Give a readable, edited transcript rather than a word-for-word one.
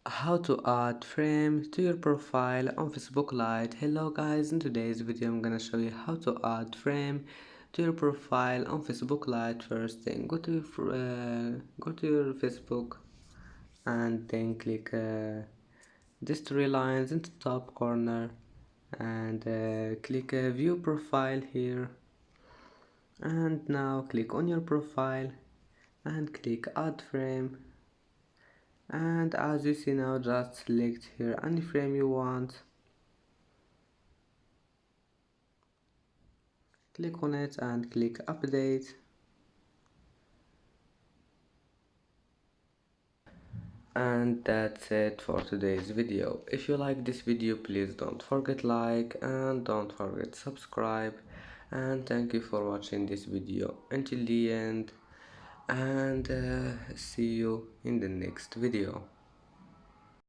How to add frame to your profile on Facebook Lite. Hello guys, in today's video I'm gonna show you how to add frame to your profile on Facebook Lite. First thing, go to your Facebook and then click these three lines in the top corner and click view profile here, and now click on your profile and click add frame. And as you see now, just select here any frame you want, click on it and click update. And that's it for today's video. If you like this video, please don't forget like and don't forget subscribe, and thank you for watching this video until the end, and see you in the next video.